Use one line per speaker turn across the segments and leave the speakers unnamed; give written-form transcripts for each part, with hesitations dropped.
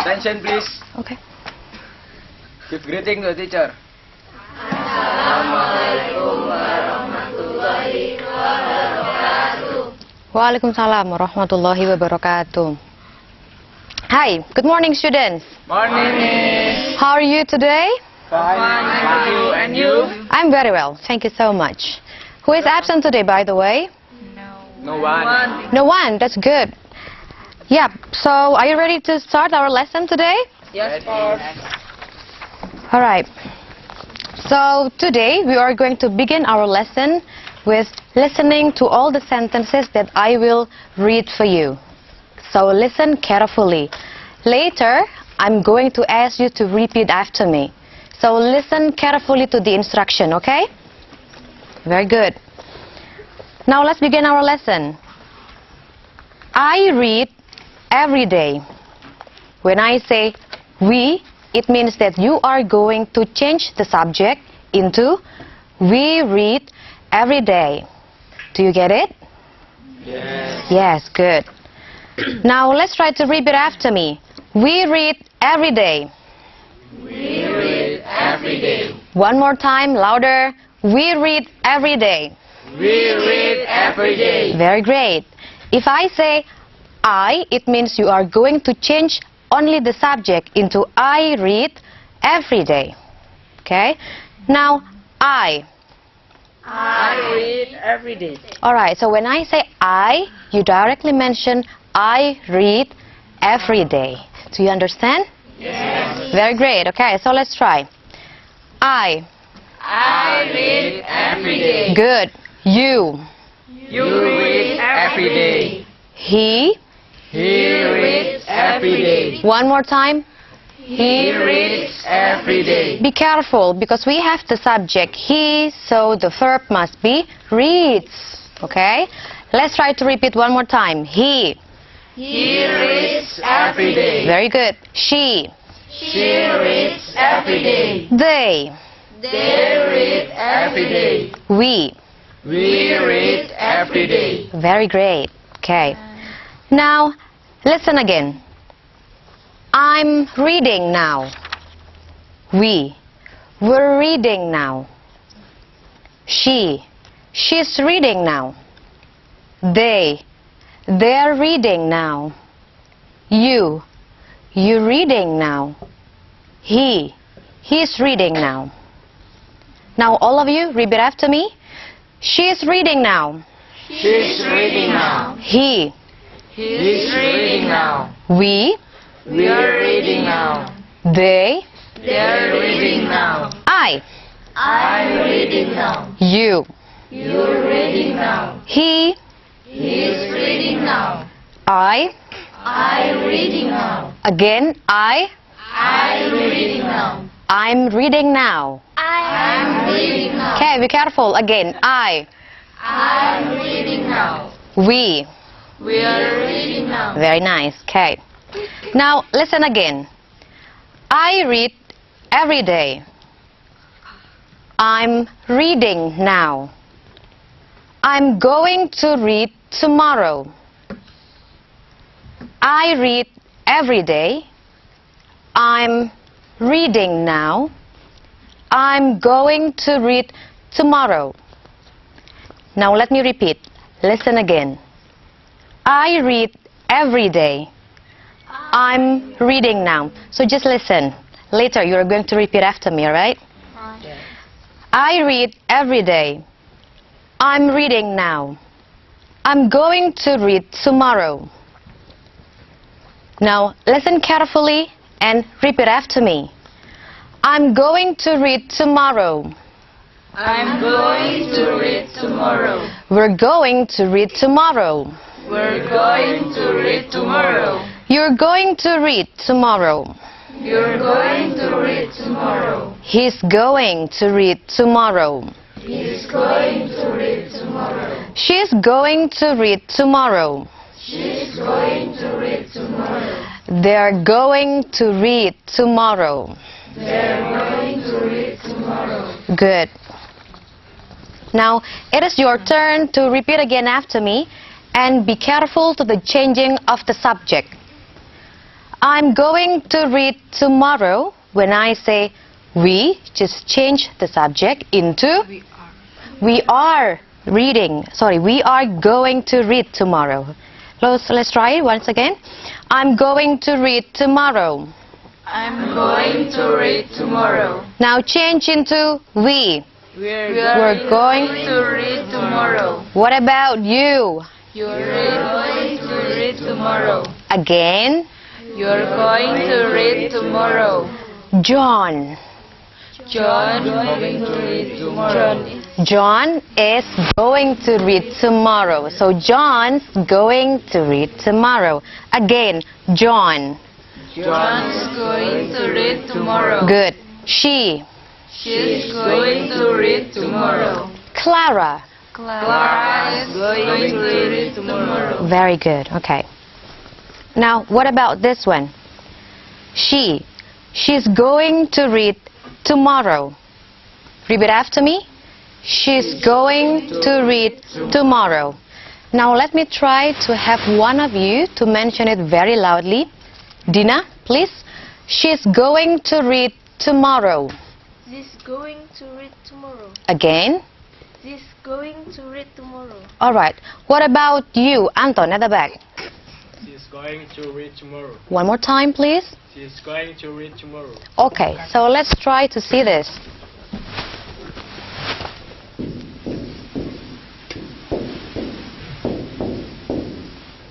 Attention please.
Okay.
Give greeting to the teacher.
Waalaikumsalam warahmatullahi wabarakatuh. Hi, good morning students.
Morning, Miss.
How are you today?
Fine, thank you. And you?
I'm very well, thank you so much. Who is absent today, by the way?
No one.
No one, that's good. Yeah, so are you ready to start our lesson today?
Yes, boss.
Alright. So today we are going to begin our lesson with listening to all the sentences that I will read for you. So listen carefully. Later, I'm going to ask you to repeat after me. So listen carefully to the instruction, okay? Very good. Now let's begin our lesson. I read every day. When I say we, it means that you are going to change the subject into we read every day. Do you get it?
Yes.
Yes, good. Now let's try to repeat after me. We read every day.
We read every day.
One more time, louder. We read every day.
We read every day.
Very great. If I say I, it means you are going to change only the subject into I read every day. Okay? Now, I
read every day.
Alright, so when I say I, you directly mention I read every day. Do you understand?
Yes.
Very great. Okay, so let's try. I.
read every day.
Good. You.
You read every day.
He.
He reads every day.
One more time.
He reads every day.
Be careful because we have the subject he, so the verb must be reads. Okay? Let's try to repeat one more time. He.
He reads every day.
Very good. She.
She reads every day.
They.
They read every day.
We.
We read every day.
Very great. Okay. Now, listen again. I'm reading now. We're reading now. She's reading now. They're reading now. You're reading now. He's reading now. Now all of you, repeat after me. She's reading now.
She's reading now.
He's
reading now. We're reading now.
They're
reading now.
I'm
reading now.
You're
reading now.
He's
reading now.
reading
now.
Again,
reading now.
I'm reading now.
reading now.
Okay, be careful. Again,
I'm reading now.
We.
We're reading now.
Very nice. Okay. Now, listen again. I read every day. I'm reading now. I'm going to read tomorrow. I read every day. I'm reading now. I'm going to read tomorrow. Now let me repeat. Listen again. I read every day. I'm reading now. So just listen. Later you're going to repeat after me, alright? I read every day. I'm reading now. I'm going to read tomorrow. Now listen carefully and repeat after me. I'm going to read tomorrow.
I'm going to read tomorrow.
We're going to read tomorrow.
We're going to read tomorrow.
You're going to read tomorrow.
You're going to read tomorrow.
He's going to read tomorrow.
He's going to read tomorrow.
She's going to read tomorrow.
She's going to read tomorrow.
They're going to read tomorrow.
They're going to read tomorrow.
Good. Now, it is your turn to repeat again after me and be careful to the changing of the subject. I'm going to read tomorrow. When I say we, just change the subject into we are reading. Sorry, we are going to read tomorrow. Let's try it once again. I'm going to read tomorrow.
I'm going to read tomorrow.
Now change into we.
We're going to read tomorrow.
What about you?
You're going to read tomorrow.
Again.
You're going to read tomorrow.
John.
John going to read tomorrow.
John is going to read tomorrow. So John's going to read tomorrow. Again, John.
John's going to read tomorrow.
Good. She.
She's going to read tomorrow.
Clara.
Clara is going to read tomorrow.
Very good. Okay. Now, what about this one? She. She's going to read tomorrow. Repeat after me. She's going to read tomorrow. Now, let me try to have one of you to mention it very loudly. Dina, please. She's going to read tomorrow.
She's going to read tomorrow.
Again.
She's going to read tomorrow.
All right. What about you, Anton, at the back?
She's going to read tomorrow.
One more time, please.
She's going to read tomorrow.
Okay, so let's try to see this.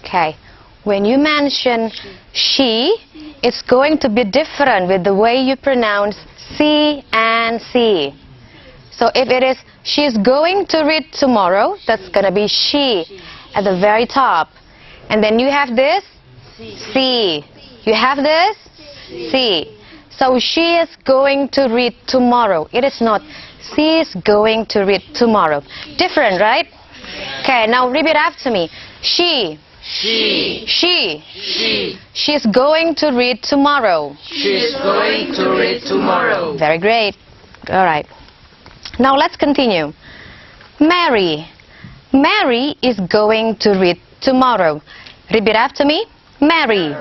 Okay, when you mention she, it's going to be different with the way you pronounce C and C. So if it is she's going to read tomorrow, that's going to be she at the very top. And then you have this C. You have this C. So she is going to read tomorrow. It is not she is going to read tomorrow. Different, right? Okay, now repeat after me. She. She's going to read tomorrow.
She's going to read tomorrow.
Very great. All right. Now let's continue. Mary. Mary is going to read tomorrow. Repeat after me. Mary.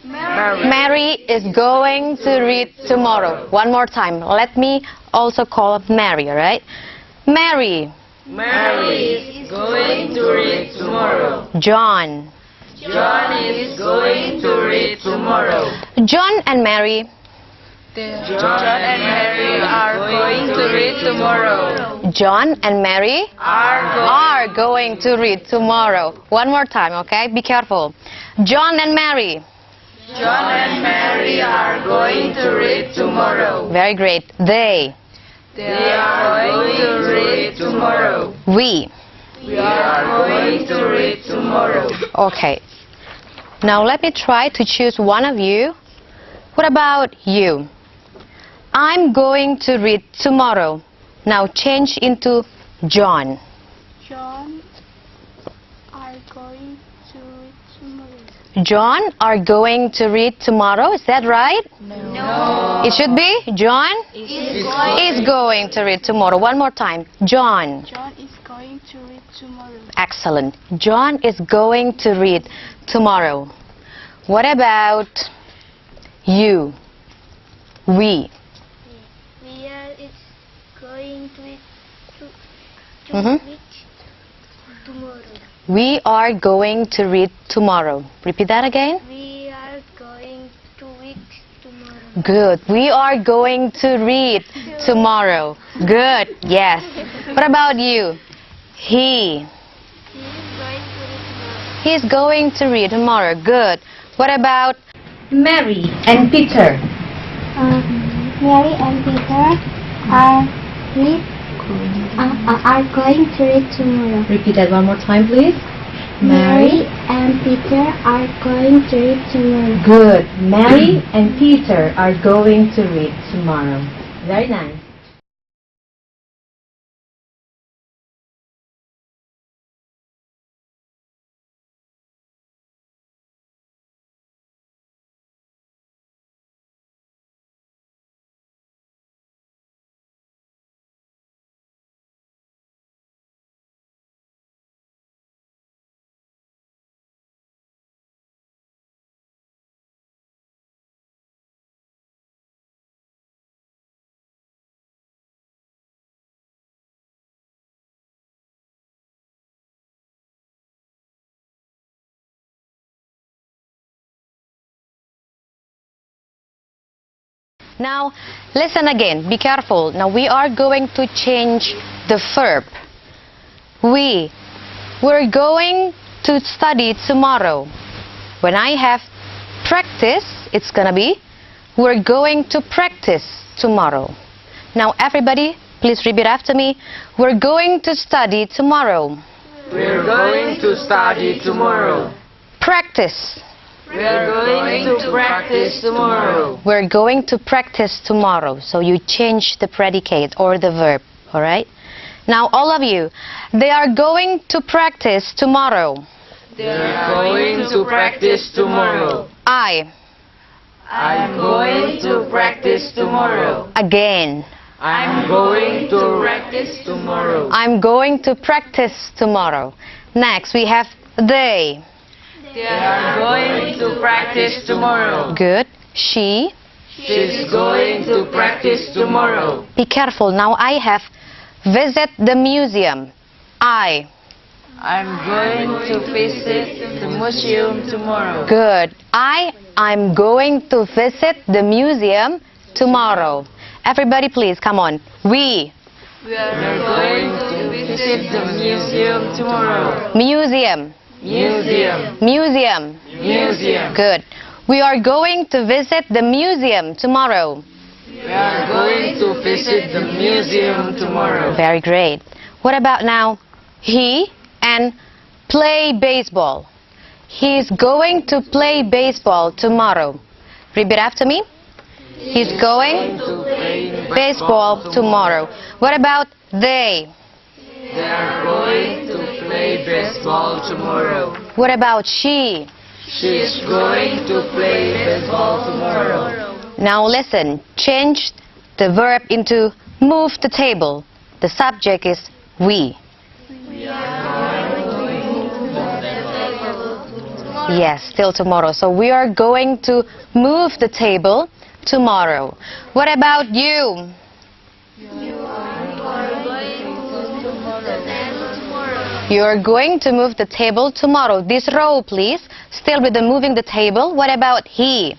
Mary is going to read tomorrow. One more time. Let me also call Mary, all right? Mary.
Mary is going to read tomorrow.
John.
John is going to read tomorrow.
John and Mary.
John and Mary are going to read tomorrow.
John and Mary
Are
going to read tomorrow. One more time, okay? Be careful. John and Mary.
John and Mary are going to read tomorrow.
Very great. They.
They are going to read tomorrow.
We.
We are going to read tomorrow.
Okay. Now let me try to choose one of you. What about you? I'm going to read tomorrow. Now change into John.
John are going to read tomorrow.
John are going to read tomorrow. Is that right?
No.
It should be John
Is
is going to read tomorrow. One more time. John.
John is going to read tomorrow.
Excellent. John is going to read tomorrow. What about you? We.
We are is going to read
Mhm.
read tomorrow.
We are going to read tomorrow. Repeat that again.
We are going to read tomorrow.
Good. We are going to read tomorrow. Good. Yes. What about you? He.
He is going to read tomorrow.
He's going to read tomorrow. Good. What about Mary and Peter?
Mary and Peter are going to read tomorrow.
Repeat that one more time, please.
Mary and Peter are going to read tomorrow.
Good. Mary and Peter are going to read tomorrow. Very nice. Now, listen again. Be careful. Now, we are going to change the verb. We're going to study tomorrow. When I have practice, it's gonna be we're going to practice tomorrow. Now, everybody, please repeat after me. We're going to study tomorrow.
We're going to study tomorrow.
Practice.
We're going to practice tomorrow.
We're going to practice tomorrow. So you change the predicate or the verb, all right? Now, all of you, they are going to practice tomorrow.
They're going to practice tomorrow.
I'm
going to practice tomorrow.
again.
I'm going to practice tomorrow.
I'm going to practice tomorrow. Next, we have they.
They are going to practice tomorrow.
Good. She's
going to practice tomorrow.
Be careful. Now I have visit the museum. I'm
going to visit the museum tomorrow.
good. I'm going to visit the museum tomorrow. Everybody, please, come on.
We are going to visit the museum tomorrow.
Museum. Good. We are going to visit the museum tomorrow.
We are going to visit the museum tomorrow.
Very great. What about now? He and play baseball. He's going to play baseball tomorrow. Repeat after me. He's going
to play
baseball tomorrow. What about they?
They are going to play baseball tomorrow.
What about she?
She's going to play baseball tomorrow.
Now listen, change the verb into move the table. The subject is we. Yes, still tomorrow. So we are going to move the table tomorrow. What about you? You are going to move the table tomorrow. This row, please. Still with the moving the table. What about he?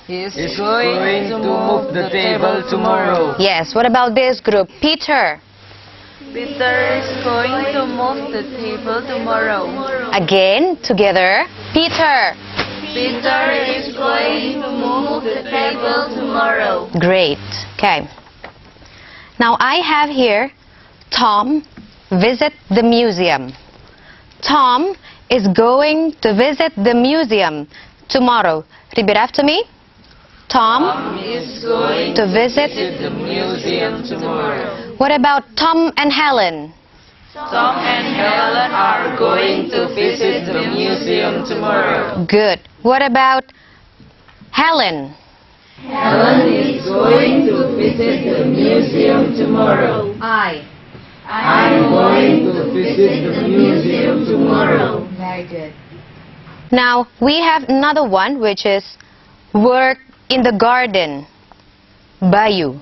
He's going to move the table tomorrow.
Yes. What about this group? Peter.
Peter is going to move the table tomorrow.
Again, together. Peter.
Peter is going to move the table tomorrow.
Great. Okay. Now I have here Tom visit the museum. Tom is going to visit the museum tomorrow. Repeat after me. Tom
is going
to visit
the museum tomorrow.
What about Tom and Helen?
Tom and Helen are going to visit the museum tomorrow.
Good. What about Helen?
Helen is going to visit the museum tomorrow. I'm going to visit the museum tomorrow.
Very good. Now we have another one, which is work in the garden. Bayu.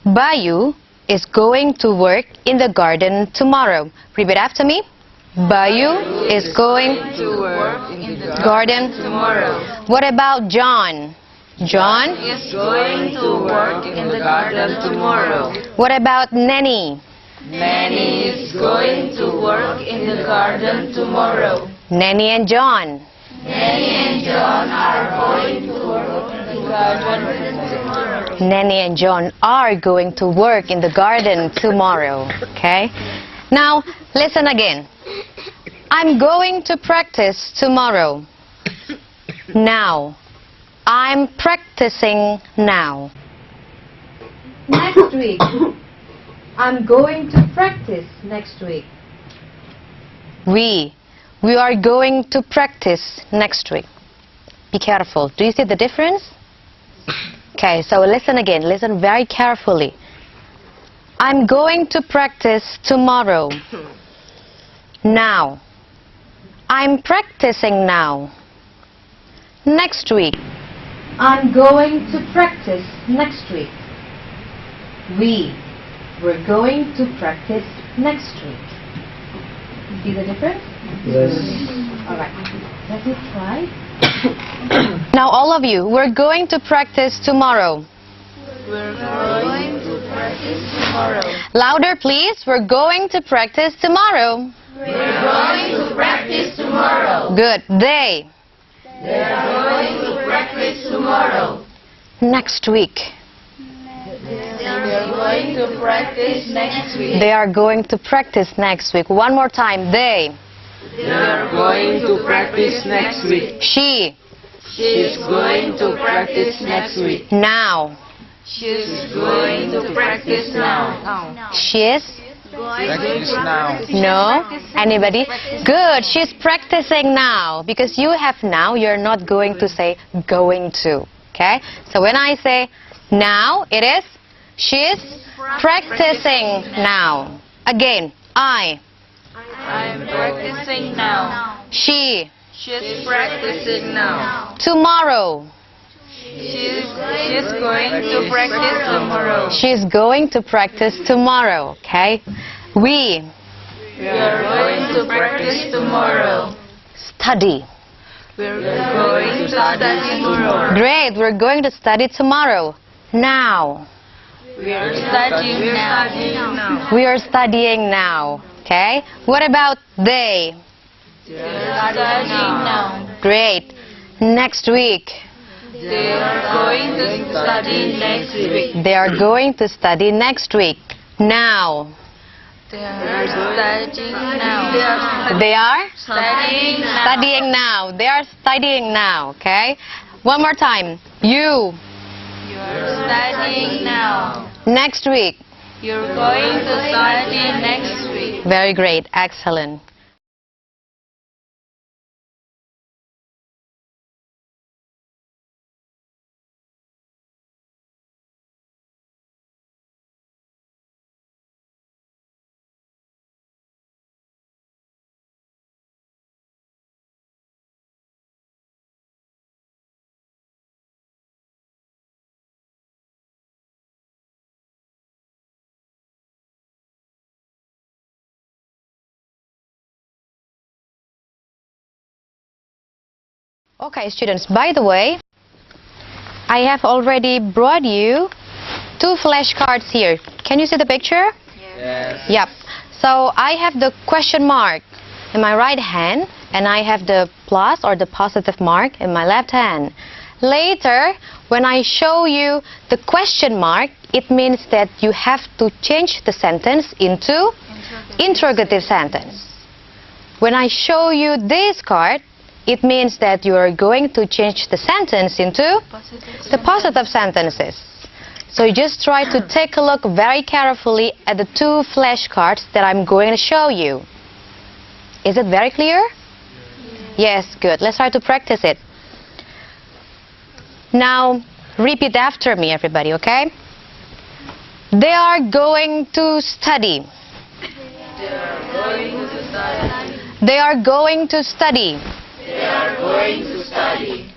Bayu is going to work in the garden tomorrow. Repeat after me. Bayu is going
to work in the
garden
tomorrow.
What about John? John
is going to work in the garden tomorrow.
What about Nanny?
Nanny is going to work in the garden tomorrow.
Nanny and John.
Nanny and John are going to work in the garden tomorrow.
Nanny and John are going to work in the garden tomorrow. Okay? Now, listen again. I'm going to practice tomorrow. Now. I'm practicing now. Next week. I'm going to practice next week. We are going to practice next week. Be careful. Do you see the difference? Okay, so listen again. Listen very carefully. I'm going to practice tomorrow. Now. I'm practicing now. Next week. I'm going to practice next week. We're going to practice next week. See the difference?
Yes.
Alright. Let me try. Now all of you, we're going to practice tomorrow.
We're going to practice tomorrow.
Louder, please. We're going to practice tomorrow.
We're going to practice tomorrow.
Good. They.
They're going to practice tomorrow.
Next week.
They're going to practice next week.
They are going to practice next week. One more time. They.
They're going to practice next week.
She.
She's going to practice next week.
Now.
She's going to practice now.
She's.
Practice now.
No? Anybody? Good. She's practicing now. Because you have now, you're not going to say going to. Okay? So when I say now, it is she's practicing now. Again,
I'm practicing now.
she,
She's practicing now.
tomorrow.
She's going to practice tomorrow.
She's going to practice tomorrow. Okay? We
We're going to practice tomorrow.
study.
We're going to study tomorrow.
Great. We're going to study tomorrow. Now.
We're studying now.
We are studying now. Okay? What about they?
They're studying now.
Great. Next week.
They're going to study next week.
They are going to study next week. Now.
They're studying now.
They are
Studying now.
studying now. They are studying now. Okay? One more time. You.
You're studying now.
Next week.
You're going to study next week.
Very great. Excellent. Okay, students, by the way, I have already brought you 2 flashcards here. Can you see the picture?
Yes.
Yep. So I have the question mark in my right hand and I have the plus or the positive mark in my left hand. Later, when I show you the question mark, it means that you have to change the sentence into interrogative sentence. When I show you this card, it means that you are going to change the sentence into the positive sentences. So you just try to take a look very carefully at the 2 flashcards that I'm going to show you. Is it very clear? Yes, good. Let's try to practice it. Now, repeat after me, everybody, okay? They are going to study. They are going to study.
They are going to study.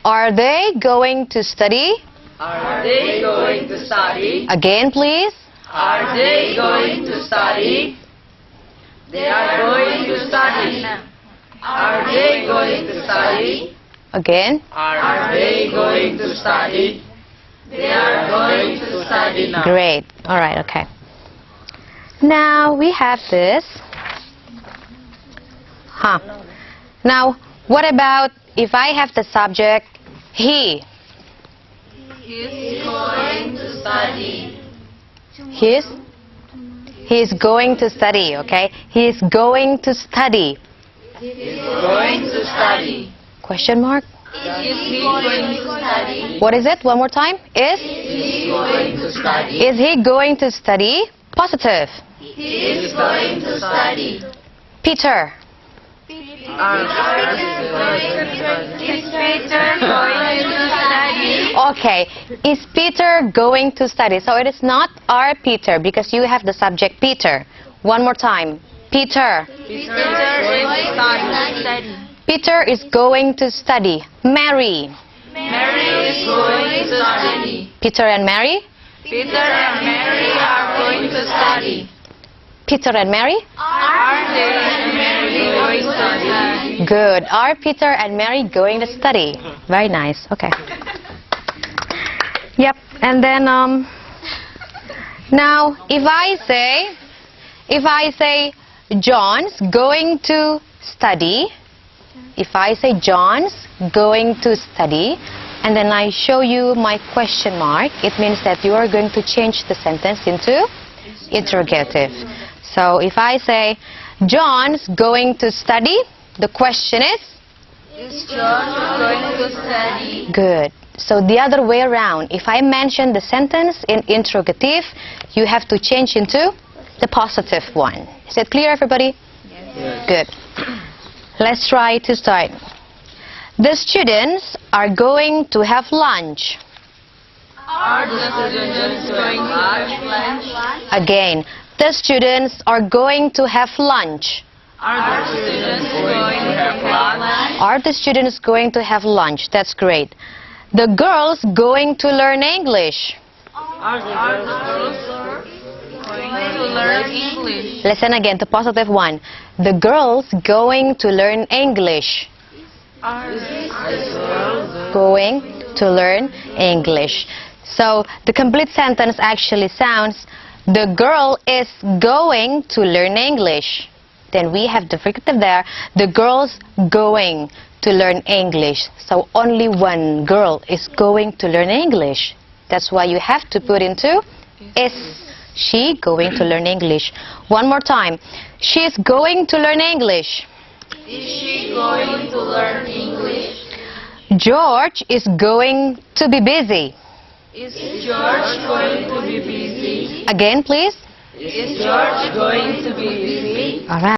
Are they going to study?
Are they going to study?
Again, please.
Are they going to study? They are going to study. Are they going to study?
Again.
Are they going to study? They are going to study now.
Great. All right, okay. Now we have this. Now, what about if I have the subject he?
He's going to study.
He's going to study, okay? He's going to study.
He's going to study.
Question mark?
Is he going to study?
What is it? One more time. Is
He going to study.
Is he going to study? Positive.
He is going to study.
Peter.
Is Peter going to study?
Okay. Is Peter going to study? So it is not our Peter because you have the subject Peter. One more time. Peter.
Peter is going to study.
Peter is going to study. Mary.
Mary is going to study.
Peter and Mary?
Peter and Mary are going to study.
Peter and Mary?
Are they and Mary going to study?
Good. Are Peter and Mary going to study? Very nice. Okay. Yep. And then now if I say John's going to study, if I say John's going to study, and then I show you my question mark, it means that you are going to change the sentence into interrogative. So if I say John's going to study, the question is
John going to study?
good. So the other way around, if I mention the sentence in interrogative, you have to change into the positive one. Is it clear, everybody?
Yes.
Good. Let's try to start. The students are going to have lunch.
Are the students going to have lunch?
Again, the students are going to have lunch.
Are the students going to have lunch?
Are the students going to have lunch? That's great. The girls going to learn English.
Are the girls going to learn English?
Listen again, the positive one. The girls going to learn English.
Are the girls
Going to learn English. So the complete sentence actually sounds, the girl is going to learn English. Then we have the fricative there, the girl's going to learn English. So only one girl is going to learn English. That's why you have to put into is she going to learn English. One more time. She is going to learn English.
Is she going to learn English?
George is going to be busy.
Is George going to be busy?
Again, please.
Is George going to be busy?
All right.